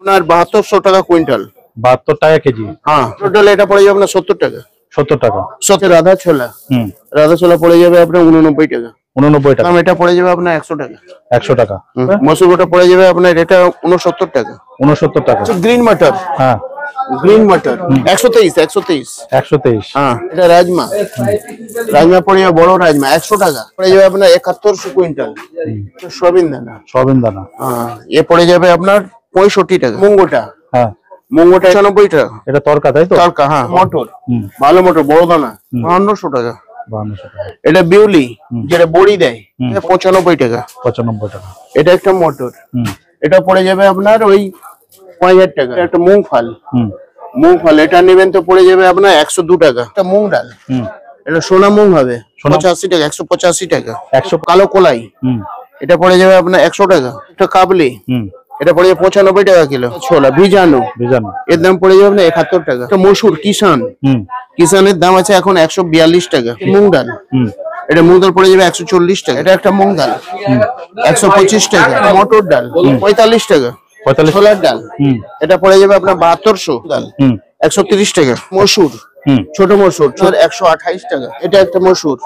আপনার 7200 টাকা কুইন্টাল। 72 টাকা কেজি। হ্যাঁ, টোটাল এটা পড়ে যাবে আপনার 70 টাকা। 70 টাকা। রাধা ছোলা। রাধা ছোলা পড়ে যাবে আপনার 89 টাকা। 89 টাকা। এটা পড়ে যাবে আপনার 100 টাকা। 100 টাকা। মসুর গোটা পড়ে যাবে আপনার এটা 69 টাকা। 69 টাকা। গ্রিন মটর। হ্যাঁ, গ্রিন মটর 123। হ্যাঁ, এটা রাজমা। রাজমা পড়ে যাবে, বড় রাজমা 100 টাকা পড়ে যাবে আপনার 7100 কুইন্টাল। সোয়াবিন দানা। হ্যাঁ, এ পড়ে যাবে আপনার 65 টাকা। মুঙ্গোটা। হ্যাঁ, মুঙ্গোটা 96 টাকা। এটা তরকা, তাই তো? তরকা, হ্যাঁ। মটর, ভালো মটর, বড় দানা 5200 টাকা। 5200 টাকা। এটা বিউলি, যেটা বড়ি দেয়, 95 টাকা। 95 টাকা। এটা একটা মটর, এটা পড়ে যাবে আপনার ওই 5000 টাকা। একটা মুগ ফাল, এটা নেবেন তো পড়ে যাবে আপনার 102 টাকা। একটা মুগ ডাল, এটা সোনা মুগ হবে 85 টাকা। 185 টাকা। 100 কালো কলাই, এটা পড়ে যাবে আপনার 100 টাকা। একটা কাবলি, এটা পড়ে যাবে 95 টাকা কিলো। ছোলা ভিজানো, এর দাম পড়ে যাবে আপনার 71 টাকা। একটা মসুর কিষানের দাম আছে এখন 142 টাকা। মুগ ডাল, এটা মুগ ডাল পড়ে যাবে 140 টাকা। এটা একটা মুগ ডাল 125 টাকা। মটর ডাল 45 টাকা। ছোলার ডাল, এটা পড়ে যাবে আপনার 7200 ডাল 130 টাকা। মসুর, ছোট মসুর 128 টাকা। এটা একটা মসুর,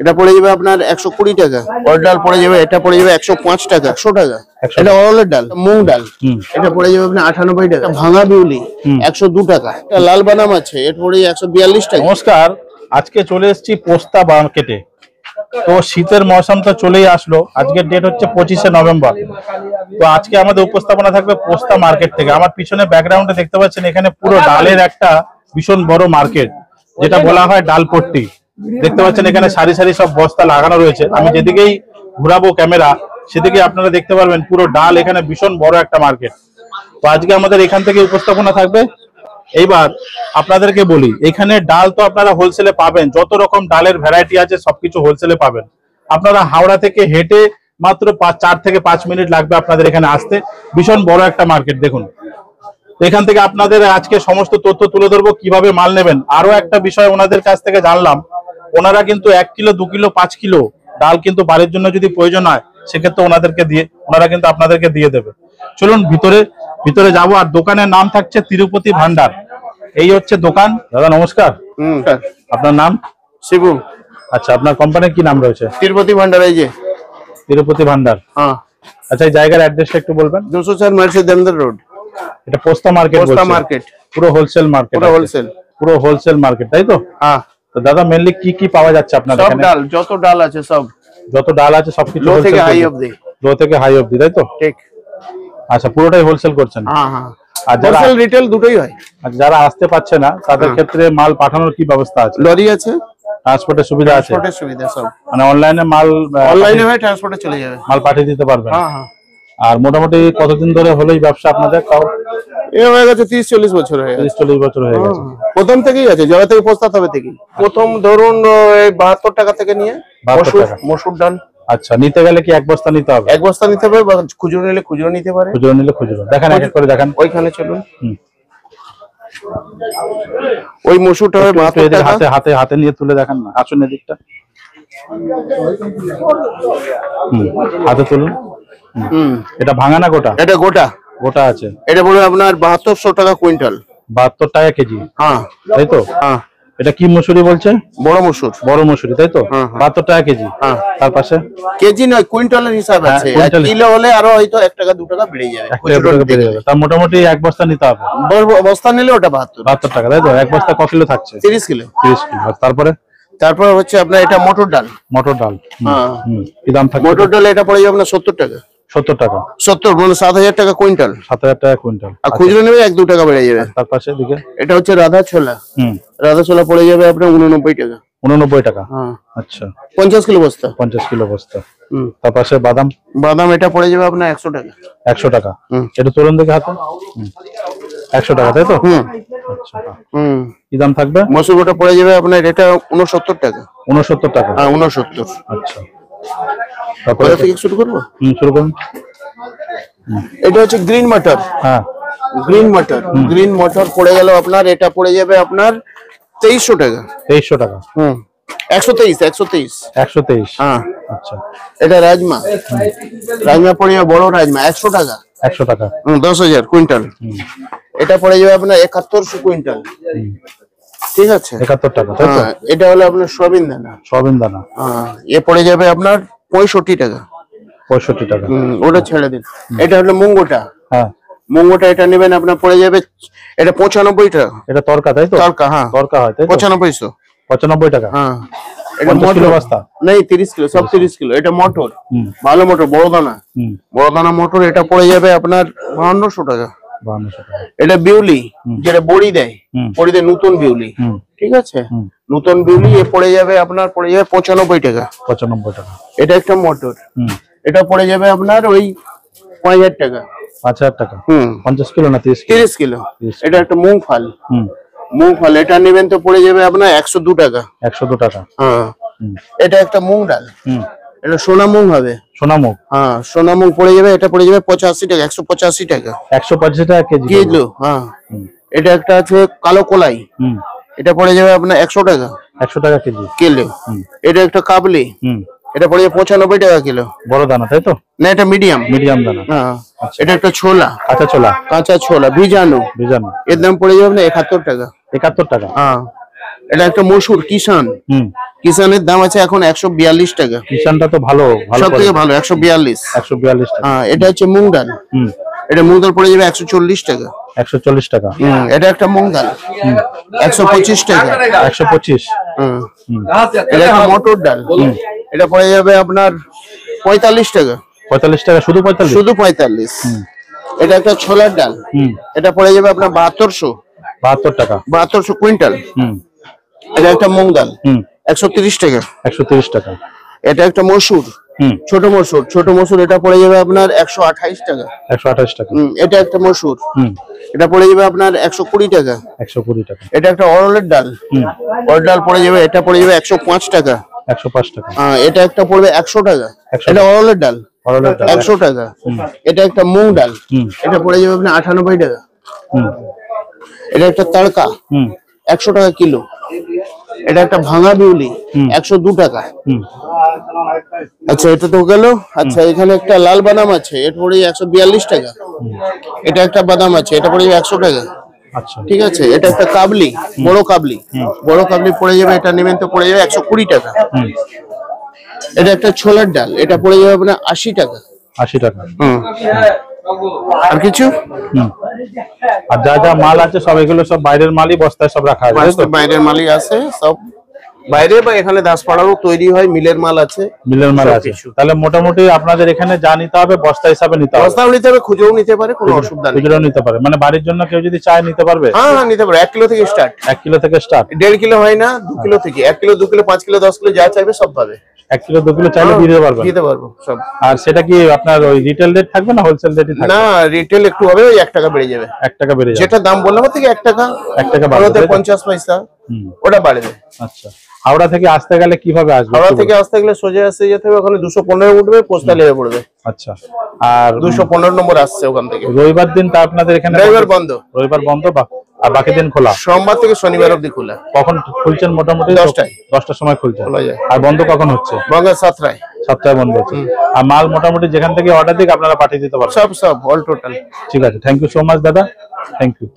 এটা পড়ে যাবে আপনার 120 টাকা। অড় ডাল পড়ে যাবে, এটা পড়ে যাবে 105 টাকা। 100 টাকা। এটা অড়লের ডাল, মুগ ডাল, এটা পড়ে যাবে আপনার 98 টাকা। ভাঙা বিউলি 102 টাকা। এটা লাল বাদাম আছে, এটা পড়ে 142 টাকা। নমস্কার, আজকে চলে এসেছি পোস্তা মার্কেটে। তো শীতের মৌসুম তো চলেই আসলো। আজকের ডেট হচ্ছে 25শে নভেম্বর। তো আজকে আমাদের উপস্থাপনা থাকবে পোস্তা মার্কেট থেকে। আমার পিছনে ব্যাকগ্রাউন্ডে দেখতে পাচ্ছেন, এখানে পুরো ডালের একটা ভীষণ বড় মার্কেট, যেটা বলা হয় ডালপট্টি। দেখতে পাচ্ছেন এখানে সারি সারি সব বস্তা লাগানো রয়েছে। আমি যেদিকেই ঘুরাবো ক্যামেরা, সেদিকে আপনারা দেখতে পারবেন পুরো ডাল, এখানে ভীষণ বড় একটা মার্কেট। তো আজকে আমাদের এখান থেকে উপস্থাপনা থাকবে। এইবার আপনাদেরকে বলি, এখানে ডাল তো আপনারা হোলসেলে পাবেন, যত রকম ডালের ভ্যারাইটি আছে সবকিছু হোলসেলে পাবেন। আপনারা হাওড়া থেকে হেঁটে মাত্র 4 থেকে 5 মিনিট লাগবে আপনাদের এখানে আসতে। ভীষণ বড় একটা মার্কেট দেখুন। এখান থেকে আপনাদের আজকে সমস্ত তথ্য তুলে ধরবো, কিভাবে মাল নেবেন। আরো একটা বিষয় ওনাদের কাছ থেকে জানলাম, ওনারা কিন্তু 1 কিলো 2 কিলো 5 কিলো ডাল কিন্তু বাড়ির জন্য যদি প্রয়োজন হয়, সেক্ষেত্রে ওনারা কিন্তু আপনাদেরকে দিয়ে দেবে। চলুন ভিতরে যাবো। আর দোকানের নাম থাকছে তিরুপতি ভান্ডার। এই হচ্ছে দোকান। দাদা নমস্কার। আপনার নাম? শিবু। আচ্ছা, আপনার কোম্পানির কি নাম রয়েছে? তিরুপতি ভান্ডার। এই যে তিরুপতি ভান্ডার। হ্যাঁ। আচ্ছা, এই জায়গার অ্যাড্রেসটা একটু বলবেন? 204 মার্কেট রোড। এটা পোস্তা মার্কেট। পুরো হোলসেল মার্কেট। পুরো হোলসেল মার্কেট, তাই তো? হ্যাঁ। তো দাদা মেইনলি কি পাওয়া যাচ্ছে আপনাদের এখানে? সব ডাল, যত ডাল আছে সব। যত ডাল আছে সবকিছু লো থেকে হাই অবধি। লো থেকে হাই অবধি, তাই তো? ঠিক। আচ্ছা, পুরোটাই হোলসেল করছেন? হ্যাঁ হ্যাঁ। আর যারা হোলসেল রিটেল দুটোই হয়। আর যারা আসতে পারছে না, তাদের ক্ষেত্রে মাল পাঠানোর কি ব্যবস্থা আছে? লরি আছে, ট্রান্সপোর্টের সুবিধা আছে? ট্রান্সপোর্টের সুবিধা সব। মানে অনলাইনে হয়, ট্রান্সপোর্টে চলে যাবে, মাল পাঠিয়ে দিতে পারবেন? হ্যাঁ হ্যাঁ। আর মোটামুটি কতদিন ধরে হলো এই ব্যবসা আপনাদের? তাও এ হয়ে গেছে 30-40 বছর হয়ে গেছে। 30-40 বছর হয়ে গেছে। প্রথম থেকেই আছে, যারা থেকে প্রস্তাব হবে থেকেই। প্রথম ধরুন 72 টাকা থেকে নিয়ে মসুর ডাল। আচ্ছা, নিতে গেলে কি 1 বস্তা নিতে হবে? 1 বস্তা নিতে হবে, বা খুচরো নিলে খুচরো নিতে পারে। খুচরো নিলে খুচরো। দেখেন, এক এক করে দেখেন। ওইখানে চলুন। ওই মসুরটা হবে 72 টাকা। হাতে নিয়ে তুলে দেখেন না, আসুন এদিকটা। হাতে তুলুন। এটা ভাঙা না গোটা? এটা গোটা আছে। এটা বলে আপনার 7200 টাকা কুইন্টাল। 72 টাকা কেজি। হ্যাঁ, তাই তো? হ্যাঁ। এটা কি মসুরি বলছে? বড় মসুরি, তাই তো? 72 টাকা কেজি। হ্যাঁ। তার পাশে কেজি নয়, কুইন্টালের হিসাব আছে। কিলো হলে আরো হয়তো 1 টাকা 2 টাকা বেড়ে যাবে। তার মোটামুটি 1 বস্তা নিতে হবে। বস্তা নিলে ওটা 72 টাকা, তাই তো? 1 বস্তা ক কিলো থাকছে? 30 কিলো। তারপর হচ্ছে আপনার এটা মটর ডাল। হ্যাঁ। কি দাম থাকে মটর ডাল? এটা পড়ে যাবে আপনার 70 টাকা। 70 টাকা। 70 মানে 7000 টাকা কুইন্টাল। 7000 টাকা কুইন্টাল। আর খুচরো নেবে 1-2 টাকা বেড়ে যাবে। তার পাশে দিকে এটা হচ্ছে রাধা ছোলা। রাধা ছোলা পড়ে যাবে আপনার 89 টাকা। 89 টাকা। হ্যাঁ। আচ্ছা, 50 কিলো বস্তা। 50 কিলো বস্তা। তার পাশে বাদাম এটা পড়ে যাবে আপনার 100 টাকা। 100 টাকা। এটা তুলুন দেখে হাতে। 100 টাকা, তাই তো? আচ্ছা। কি দাম থাকবে? মসুর গোটা পড়ে যাবে আপনার এটা 69 টাকা। 69 টাকা। হ্যাঁ, 69। আচ্ছা, তারপরে থেকে শুরু করব। শুরু করুন। এটা হচ্ছে গ্রিন মটর। হ্যাঁ, গ্রিন মটর পড়ে গেল আপনার, এটা পড়ে যাবে আপনার 2300 টাকা। 2300 টাকা। 123। হ্যাঁ। আচ্ছা, এটা রাজমা পড়ে যাবে, বড় রাজমা 100 টাকা। 100 টাকা 10,000 কুইন্টাল। এটা পড়ে যাবে আপনার 7100 কুইন্টাল। ঠিক আছে 71 টাকা, তাই তো? এটা হলো আপনার সয়াবিন দানা। সয়াবিন দানা এ পড়ে যাবে আপনার 65 টাকা। 65 টাকা। ওটা ছেড়ে দিন। এটা হলো মুঙ্গোটা। হ্যাঁ, মুঙ্গোটা এটা নেবেন আপনার পড়ে যাবে, এটা 95 টাকা। এটা তরকা, তাই তো? তরকা, হ্যাঁ তরকা হয়, তাই তো? 9500। 95 টাকা। হ্যাঁ, এটা 50 কিলো মটর বস্তা? নেই, 30 কিলো, সব 30 কিলো। এটা মটর, ভালো মটর, বড় দানা। বড় দানা মটর। এটা পড়ে যাবে আপনার 5200 টাকা। 5200 টাকা। এটা বিউলি, যেটা বড়ি দেয়, বড়ি দেয়, নতুন বিউলি। ঠিক আছে, নতুন বিউলি। এ পড়ে যাবে আপনার, পড়ে যাবে 95 টাকা। 95 টাকা। এটা একটা মটর। এটা পড়ে যাবে আপনার ওই 5000 টাকা। 5000 টাকা। 50 কিলো না 30 কিলো? 30 কিলো। এটা একটা মুগ ফাল। মুগ ফাল এটা নেবেন তো পড়ে যাবে আপনার 102 টাকা। 102 টাকা। হ্যাঁ, এটা একটা মুগ ডাল। এটা সোনা মুগ হবে। সোনা মুগ? হ্যাঁ, সোনা মুগ পড়ে যাবে। এটা পড়ে যাবে 85 টাকা। 185 টাকা। 185 টাকা কেজি কিলো। হ্যাঁ, এটা একটা আছে কালো কলাই। এটা পড়ে যাবে আপনার 100 টাকা। 100 টাকা কেজি কিলো। এটা একটা কাবলি। এটা পড়ে যাবে 95 টাকা কিলো। বড় দানা, তাই তো? না, এটা মিডিয়াম। মিডিয়াম দানা। হ্যাঁ, এটা একটা ছোলা। কাঁচা ছোলা? কাঁচা ছোলা ভিজানো। ভিজানো। এর দাম পড়ে যাবে আপনার 71 টাকা। 71 টাকা। হ্যাঁ, এটা একটা মসুর কিষান। কিষানের দাম আছে এখন 142 টাকা। কিষানটা তো ভালো, ভালো সব থেকে ভালো, 142। 142 টাকা। হ্যাঁ, এটা হচ্ছে মুগ ডাল। এটা মুগ ডাল পড়ে যাবে 140 টাকা। 140 টাকা। এটা একটা মুগ ডাল 125 টাকা। 125। এটা একটা মটর ডাল। এটা পড়ে যাবে আপনার 45 টাকা। 45 টাকা? শুধু 45? শুধু 45। এটা একটা ছোলার ডাল। এটা পড়ে যাবে আপনার 7200। 72 টাকা। 7200 কুইন্টাল। এটা একটা মুগ ডাল 130 টাকা। 130 টাকা। এটা একটা মসুর, ছোট মসুর। ছোট মসুর এটা পড়ে যাবে আপনার 128 টাকা। 128 টাকা। এটা একটা মসুর। এটা পড়ে যাবে আপনার 120 টাকা। 120 টাকা। এটা একটা অরলের ডাল। অরলের ডাল পড়ে যাবে, এটা পড়ে যাবে 105 টাকা। 105 টাকা। এটা একটা পড়বে 100 টাকা। এটা অরলের ডাল 100 টাকা। এটা একটা মুগ ডাল। এটা পড়ে যাবে আপনার 98 টাকা। এটা একটা তড়কা 100 টাকা কিলো। এটা একটা ভাঙা বিউলি 102 টাকা। আচ্ছা, এটা তো গেল। আচ্ছা, এখানে একটা লাল বাদাম আছে, এটা পড়ে 142 টাকা। এটা একটা বাদাম আছে, এটা পড়ে 100 টাকা। আচ্ছা, ঠিক আছে। এটা একটা কাবলি, বড় কাবলি। বড় কাবলি পড়ে যাবে, এটা নেবেন তো পড়ে যাবে 120 টাকা। এটা একটা ছোলার ডাল। এটা পড়ে যাবে আপনার 80 টাকা। 80 টাকা। আর কিছু? আর যা যা মাল আছে সব এগুলো সব বাইরের মালই, বস্তায় সব রাখা আছে, তো? বাইরের মালই আছে সব, বাইরে বা এখানে দাসপাড়ারও তৈরি হয়, মিলের মাল আছে। মিলের মাল আছে। তাহলে মোটামুটি আপনাদের এখানে যা নিতে হবে বস্তা হিসাবে নিতে হবে? বস্তাও নিতে হবে, খুচরোও নিতে পারে, কোনো অসুবিধা নেই। খুচরো নিতে পারে মানে বাড়ির জন্য কেউ যদি চায় নিতে পারবে? হ্যাঁ, নিতে পারে। 1 কিলো থেকে স্টার্ট। 1 কিলো থেকে স্টার্ট? 1.5 কিলো হয় না, 2 কিলো থেকে। 1 কিলো, 2 কিলো, 5 কিলো, 10 কিলো যা চাইবে সব পাবে। 1 কিলো 2 কিলো চাইলে দিতে পারবেন? দিতে পারবো সব। আর সেটা কি আপনার ওই রিটেল রেট থাকবে না হোলসেল রেটই থাকবে? না, রিটেল একটু হবে, ওই 1 টাকা বেড়ে যাবে। 1 টাকা বেড়ে যাবে? যেটা দাম বললাম থেকে 1 টাকা। 1 টাকা বাড়বে, 50 পয়সা ওটা বাড়বে। আচ্ছা, হাওড়া থেকে আসতে গেলে কিভাবে আসবে? হাওড়া থেকে আসতে গেলে সোজা আসতে যেতে হবে, ওখানে 215 উঠবে, পোস্টাল লেগে পড়বে। আচ্ছা, আর 215 নম্বর আসছে ওখান থেকে। রবিবার দিন তা আপনাদের এখানে? রবিবার বন্ধ। রবিবার বন্ধ, আর বাকি দিন খোলা? সোমবার থেকে শনিবার অবধি খোলা। কখন খুলছেন মোটামুটি? 10টায়। 10টার সময় খুলছে, খোলা যায়। আর বন্ধ কখন হচ্ছে? বন্ধ 7টায়। 7টায় বন্ধ হচ্ছে। আর মাল মোটামুটি যেখান থেকে অর্ডার দিক আপনারা পাঠিয়ে দিতে পারবেন? সব অল টোটাল। ঠিক আছে, থ্যাংক ইউ সো মাচ দাদা, থ্যাংক ইউ।